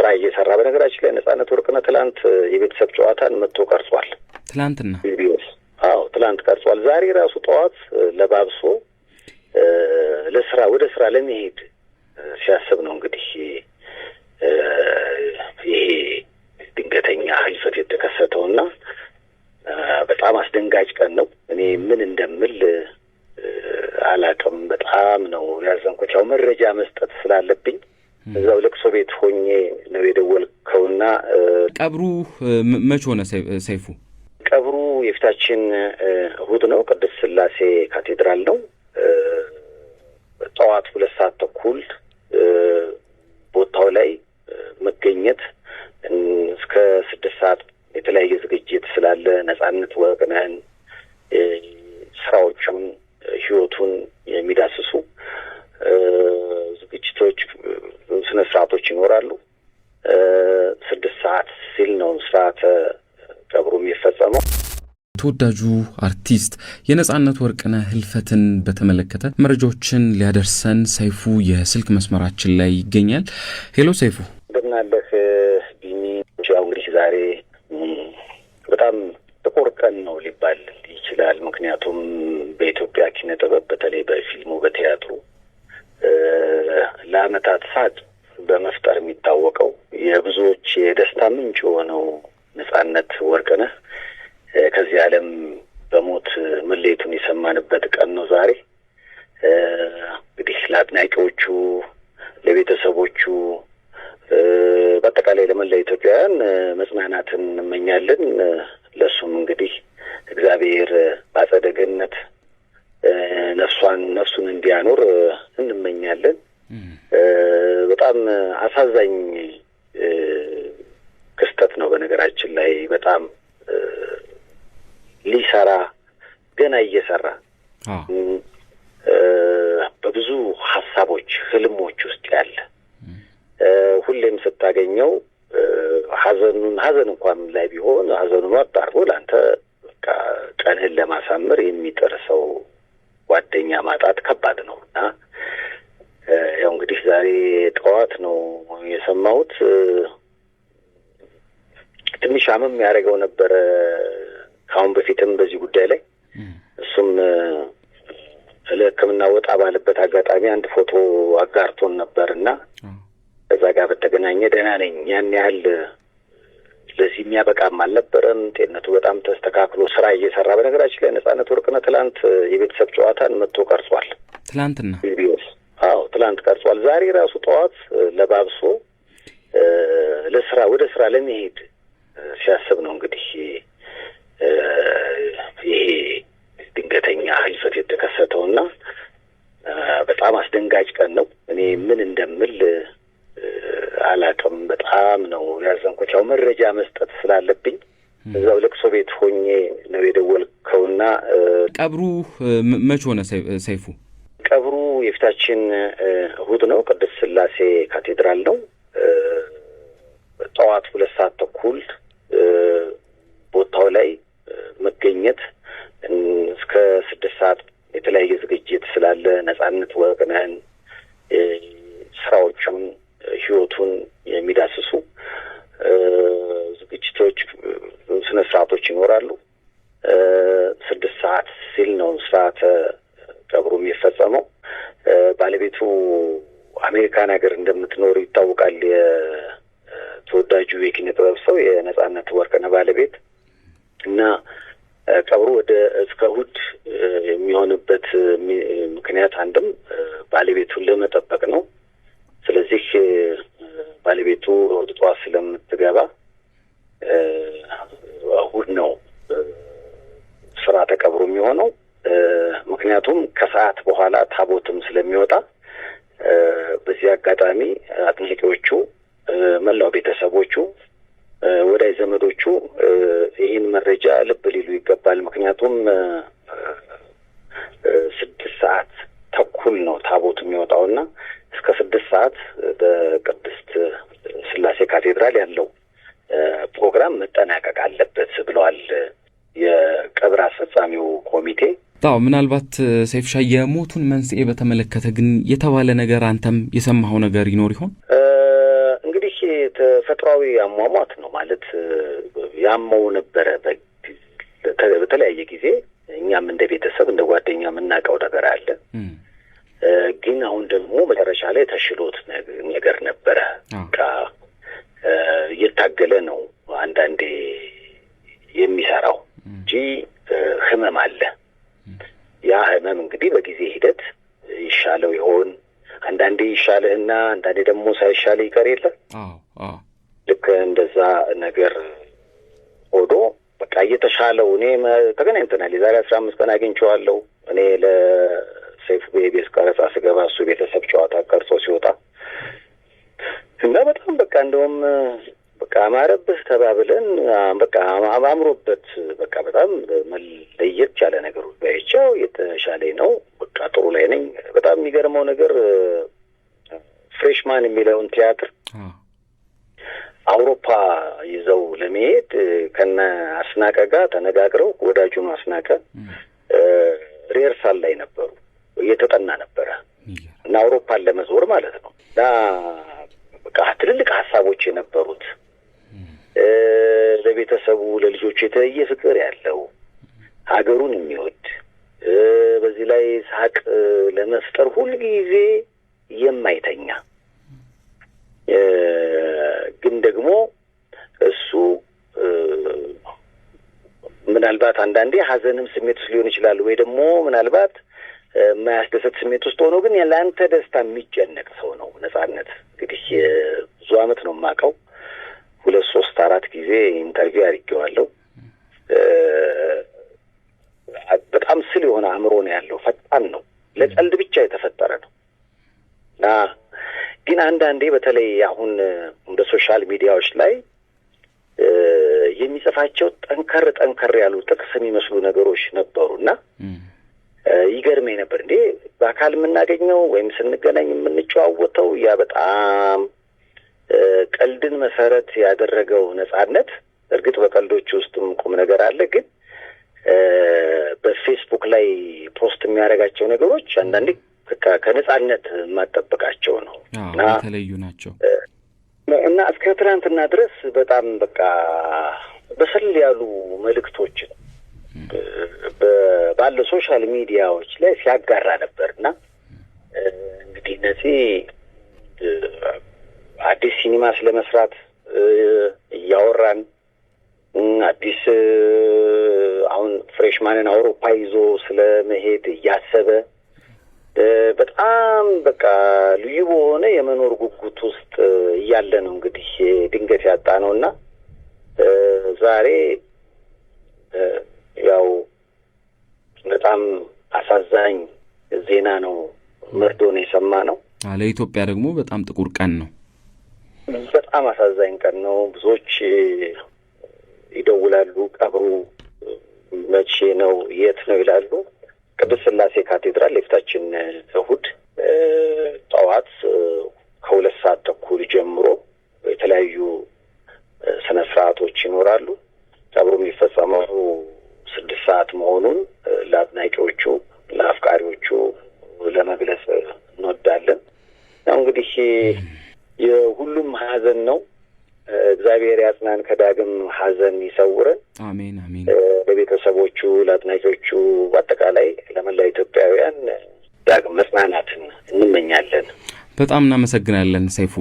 ስራ እየሰራ በነገራችን ላይ ነጻነት ወርቅነህ ትላንት የቤተሰብ ጨዋታን መጥቶ ቀርጿል። ትላንትና ትላንት ቀርጿል። ዛሬ ራሱ ጠዋት ለባብሶ ለስራ ወደ ስራ ለመሄድ ሲያስብ ነው እንግዲህ ይሄ ድንገተኛ ህልፈት የተከሰተውና በጣም አስደንጋጭ ቀን ነው። እኔ ምን እንደምል አላውቅም። በጣም ነው ያዘንኩት። ያው መረጃ መስጠት ስላለብኝ እዛው ለቅሶ ቤት ሆኜ ነው የደወልከውና ቀብሩ መቼ ሆነ ሰይፉ? ቀብሩ የፊታችን እሁድ ነው። ቅድስት ሥላሴ ካቴድራል ነው። ጠዋት 2 ሰዓት ተኩል ቦታው ላይ መገኘት እስከ 6 ሰዓት የተለያየ ዝግጅት ስላለ ነጻነት ወርቅነህን ስራዎቹን ህይወቱን የሚዳስሱ ዝግጅቶች ስነ ስርዓቶች ይኖራሉ። 6 ሰዓት ሲል ነው ስርዓተ ቀብሩ የሚፈጸመው። ተወዳጁ አርቲስት የነጻነት ወርቅነህ ህልፈትን በተመለከተ መረጃዎችን ሊያደርሰን ሰይፉ የስልክ መስመራችን ላይ ይገኛል። ሄሎ ሰይፉ፣ እንደምን አለህ? ቢኒ፣ እንግዲህ ዛሬ በጣም ጥቁር ቀን ነው ሊባል ይችላል። ምክንያቱም በኢትዮጵያ ኪነ ጥበብ በተለይ በፊልሙ በቲያትሩ ለአመታት ሳቅ በመፍጠር የሚታወቀው የብዙዎች የደስታ ምንጭ የሆነው ነጻነት ወርቅነህ ከዚህ ዓለም በሞት መለየቱን የሰማንበት ቀን ነው ዛሬ። እንግዲህ ለአድናቂዎቹ፣ ለቤተሰቦቹ፣ በአጠቃላይ ለመላ ኢትዮጵያውያን መጽናናትን እንመኛለን። ለሱም እንግዲህ እግዚአብሔር በአጸደ ገነት ነፍሱን እንዲያኖር እንመኛለን። በጣም አሳዛኝ ክስተት ነው። በነገራችን ላይ በጣም ሊሰራ ገና እየሰራ በብዙ ሀሳቦች ህልሞች ውስጥ ያለ ሁሌም ስታገኘው ሀዘን እንኳን ላይ ቢሆን ሀዘኑን አጣርቦ ለአንተ በቃ ቀንህን ለማሳመር የሚጥር ሰው ጓደኛ ማጣት ከባድ ነው እና ያው እንግዲህ ዛሬ ጠዋት ነው የሰማሁት። ትንሽ አመም ያደረገው ነበረ ከአሁን በፊትም በዚህ ጉዳይ ላይ እሱም ለሕክምና ወጣ ባለበት አጋጣሚ አንድ ፎቶ አጋርቶን ነበርና ከዛ ጋር በተገናኘ ደህና ነኝ፣ ያን ያህል ለዚህ የሚያበቃም አልነበረም። ጤንነቱ በጣም ተስተካክሎ ስራ እየሰራ በነገራችን ላይ ነጻነት ወርቅነህ ትላንት የቤተሰብ ጨዋታን መጥቶ ቀርጿል። ትላንትና ትላንት ቀርጿል። ዛሬ ራሱ ጠዋት ለባብሶ ወደ ስራ ለመሄድ ሲያስብ ነው እንግዲህ ይሄ ድንገተኛ ህልፈት የተከሰተውና በጣም አስደንጋጭ ቀን ነው። እኔ ምን እንደምል አላውቅም። በጣም ነው ያዘንኩት። ያው መረጃ መስጠት ስላለብኝ እዛው ለቅሶ ቤት ሆኜ ነው የደወልከውና ቀብሩ መቼ ሆነ ሰይፉ? ቀብሩ የፊታችን እሁድ ነው። ቅድስት ሥላሴ ካቴድራል ነው። ጠዋት 2 ሰዓት ተኩል ቦታው ላይ መገኘት እስከ 6 ሰዓት የተለያየ ዝግጅት ስላለ ነጻነት ወርቅነህን ስራዎቹን ህይወቱን የሚዳስሱ ዝግጅቶች ስነ ስርዓቶች ይኖራሉ። 6 ሰዓት ሲል ነው ስርዓተ ቀብሩ የሚፈጸመው። ባለቤቱ አሜሪካን ሀገር እንደምትኖር ይታወቃል። የተወዳጁ የኪነ ጥበብ ሰው የነጻነት ወርቅነህ ባለቤት እና ቀብሩ እስከ እሑድ የሚሆንበት ምክንያት አንድም ባለቤቱን ለመጠበቅ ነው። ስለዚህ ባለቤቱ እሑድ ጠዋት ስለምትገባ እሑድ ነው ስርዓተ ቀብሩ የሚሆነው። ምክንያቱም ከሰዓት በኋላ ታቦትም ስለሚወጣ በዚህ አጋጣሚ አድናቂዎቹ፣ መላው ቤተሰቦቹ፣ ወዳጅ ዘመዶቹ ይህን መረጃ ልብ ሊሉ ይገባል። ምክንያቱም 6 ሰዓት ተኩል ነው ታቦት የሚወጣውና እስከ 6 ሰዓት በቅድስት ሥላሴ ካቴድራል ያለው ፕሮግራም መጠናቀቅ አለበት ብለዋል የቀብር አስፈጻሚው ኮሚቴ። ምናልባት ሰይፍሻ የሞቱን መንስኤ በተመለከተ ግን የተባለ ነገር አንተም የሰማኸው ነገር ይኖር ይሆን? እንግዲህ ተፈጥሯዊ አሟሟት ነው ማለት ያመው ነበረ በተለያየ ጊዜ እኛም እንደ ቤተሰብ እንደ ጓደኛ የምናውቀው ነገር አለ። ግን አሁን ደግሞ መጨረሻ ላይ ተሽሎት ነገር ነበረ። እየታገለ ነው አንዳንዴ የሚሰራው እንጂ ህመም አለ። ያ ህመም እንግዲህ በጊዜ ሂደት ይሻለው ይሆን? አንዳንዴ ይሻልህና አንዳንዴ ደግሞ ሳይሻልህ ይቀር የለ። ልክ እንደዛ ነገር ሆዶ በቃ እየተሻለው እኔ ተገናኝተናል። የዛሬ 15 ቀን አግኝቼዋለሁ። እኔ ለሰይፉ ቤቤስ ቀረጻ ስገባ እሱ ቤተሰብ ጨዋታ ቀርጾ ሲወጣ እና በጣም በቃ እንደውም በቃ አማረብህ ተባብለን በቃ አምሮበት በቃ በጣም ለየት ያለ ነገር ባይቻው የተሻለኝ ነው። በቃ ጥሩ ላይ ነኝ። በጣም የሚገርመው ነገር ፍሬሽማን የሚለውን ቲያትር አውሮፓ ይዘው ለመሄድ ከነ አስናቀ ጋር ተነጋግረው ወዳጁን አስናቀ ሪሄርሳል ላይ ነበሩ። እየተጠና ነበረ እና አውሮፓን ለመዞር ማለት ነው። እና በቃ ትልልቅ ሀሳቦች የነበሩት ለቤተሰቡ ለልጆቹ የተለየ ፍቅር ያለው ሀገሩን የሚወድ በዚህ ላይ ሳቅ ለመፍጠር ሁልጊዜ የማይተኛ ግን ደግሞ እሱ ምናልባት አንዳንዴ ሀዘንም ስሜት ውስጥ ሊሆን ይችላል ወይ ደግሞ ምናልባት የማያስደሰት ስሜት ውስጥ ሆኖ ግን ለአንተ ደስታ የሚጨነቅ ሰው ነው። ነጻነት እንግዲህ ብዙ አመት ነው የማውቀው። 2 3 4 ጊዜ ኢንተርቪው አድርጌዋለሁ። በጣም ስል የሆነ አእምሮ ነው ያለው። ፈጣን ነው። ለቀልድ ብቻ የተፈጠረ ነው እና ግን አንዳንዴ በተለይ አሁን እንደ ሶሻል ሚዲያዎች ላይ የሚጽፋቸው ጠንከር ያሉ ጥቅስ የሚመስሉ ነገሮች ነበሩና ይገርመኝ ነበር። እንዴ በአካል የምናገኘው ወይም ስንገናኝ የምንጨዋወተው ያ በጣም ቀልድን መሰረት ያደረገው ነጻነት፣ እርግጥ በቀልዶች ውስጥም ቁም ነገር አለ። ግን በፌስቡክ ላይ ፖስት የሚያደርጋቸው ነገሮች አንዳንዴ ከነጻነት የማጠብቃቸው ነው እና የተለዩ ናቸው እና እስከ ትናንትና ድረስ በጣም በቃ በሰል ያሉ መልእክቶችን ባለ ሶሻል ሚዲያዎች ላይ ሲያጋራ ነበርና እንግዲህ እነዚህ አዲስ ሲኒማ ስለመስራት እያወራን አዲስ አሁን ፍሬሽማንን አውሮፓ ይዞ ስለመሄድ እያሰበ በጣም በቃ ልዩ በሆነ የመኖር ጉጉት ውስጥ እያለ ነው እንግዲህ ድንገት ያጣ ነውና ዛሬ ያው በጣም አሳዛኝ ዜና ነው፣ መርዶ ነው የሰማነው። ለኢትዮጵያ ደግሞ በጣም ጥቁር ቀን ነው። በጣም አሳዛኝ ቀን ነው። ብዙዎች ይደውላሉ፣ ቀብሩ መቼ ነው የት ነው ይላሉ። ቅዱስ ሥላሴ ካቴድራል የፊታችን እሑድ ጠዋት ከ2 ሰዓት ተኩል ጀምሮ የተለያዩ ስነ ስርዓቶች ይኖራሉ። ቀብሩ የሚፈጸመው 6 ሰዓት መሆኑን ለአድናቂዎቹ ለአፍቃሪዎቹ ለመግለጽ እንወዳለን። ያው እንግዲህ የሁሉም ሀዘን ነው። እግዚአብሔር ያጽናን፣ ከዳግም ሀዘን ይሰውረን። አሜን አሜን። ለቤተሰቦቹ ለአድናቂዎቹ በአጠቃላይ ለመላ ኢትዮጵያውያን ዳግም መጽናናትን እንመኛለን። በጣም እናመሰግናለን ሰይፉ።